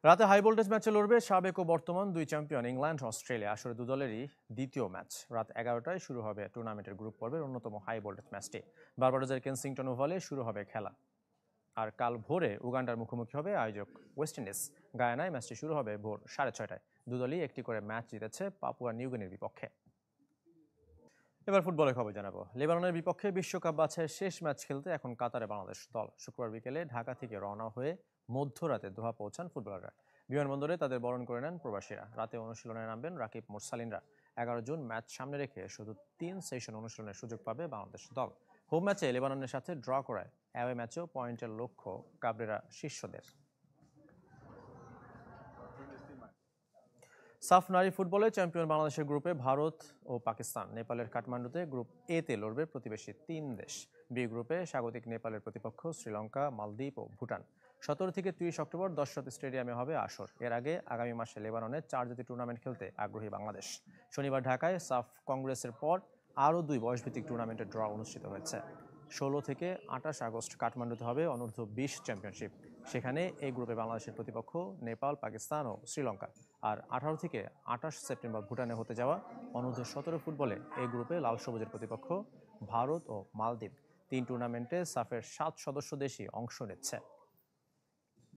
রাতে high voltage ম্যাচে লড়বে সাবেক ও বর্তমান দুই চ্যাম্পিয়ন ইংল্যান্ড অস্ট্রেলিয়া। আসলে দু দলেরই দ্বিতীয় ম্যাচ। রাত 11টায় শুরু হবে টুর্নামেন্টের গ্রুপ পর্বের অন্যতম হাই ভোল্টেজ ম্যাচটি। বারবাডোজের কেনসিংটন ওভালে শুরু হবে খেলা। আর কাল ভোরে উগান্ডার মুখোমুখি হবে আয়োজক ওয়েস্ট ইন্ডিজ। গায়ানায় ম্যাচটি শুরু হবে ভোর 6:30টায়। দুদলই একটি করে ম্যাচ জিতেছে পাপুয়া নিউগিনির বিপক্ষে। এবার ফুটবলের খবর জানাবো। লেবাননের বিপক্ষে বিশ্বকাপ বাছাইয়ের শেষ ম্যাচ খেলতে এখন কাতারে বাংলাদেশ দল। শুক্রবার বিকেলে ঢাকা থেকে রওনা হয়ে মধ্যরাতে দোহা পৌঁছান ফুটবলাররা। বিমানবন্দরে তাদের বরণ করে নেন প্রবাসীরা। রাতে অনুশীলনে নামবেন রাকিব মুরসালিনরা। 11 জুন ম্যাচ সামনে রেখে শুধু 3 সেশন অনুশীলনের সুযোগ পাবে বাংলাদেশ দল। হোম ম্যাচে লেবাননের সাথে ড্র করায় অ্যাওয়ে ম্যাচেও পয়েন্টের লক্ষ্য কাবরেরা শীর্ষদের। সাফ নারী ফুটবলে চ্যাম্পিয়ন বাংলাদেশের গ্রুপে ভারত ও পাকিস্তান। নেপালের কাঠমান্ডুতে গ্রুপ এতে লড়বে প্রতিবেশী 3 দেশ। বি গ্রুপে স্বাগতিক নেপালের প্রতিপক্ষ শ্রীলঙ্কা, মালদ্বীপ ও ভুটান। 17 থেকে 30 অক্টোবর দশরথ স্টেডিয়ামে হবে আসর। এর আগে আগামী মাসে লেবাননে 4 জাতীয় টুর্নামেন্ট খেলতে আগ্রহী বাংলাদেশ। শনিবার ঢাকায় সাফ কংগ্রেসের পর আরও 2 বয়সভিত্তিক টুর্নামেন্টের ড্র অনুষ্ঠিত হয়েছে। 16 থেকে 28 আগস্ট কাঠমান্ডুতে হবে অনূর্ধ্ব 20 চ্যাম্পিয়নশিপ। সেখানে এই গ্রুপে বাংলাদেশের প্রতিপক্ষ নেপাল, পাকিস্তান ও শ্রীলঙ্কা। আর 18 থেকে 28 সেপ্টেম্বর ভুটানে হতে যাওয়া অনূর্ধ্ব 17 ফুটবলে এই গ্রুপে লাল সবুজের প্রতিপক্ষ ভারত ও মালদ্বীপ। 3 টুর্নামেন্টে সাফের 7 সদস্য দেশই অংশ নিচ্ছে।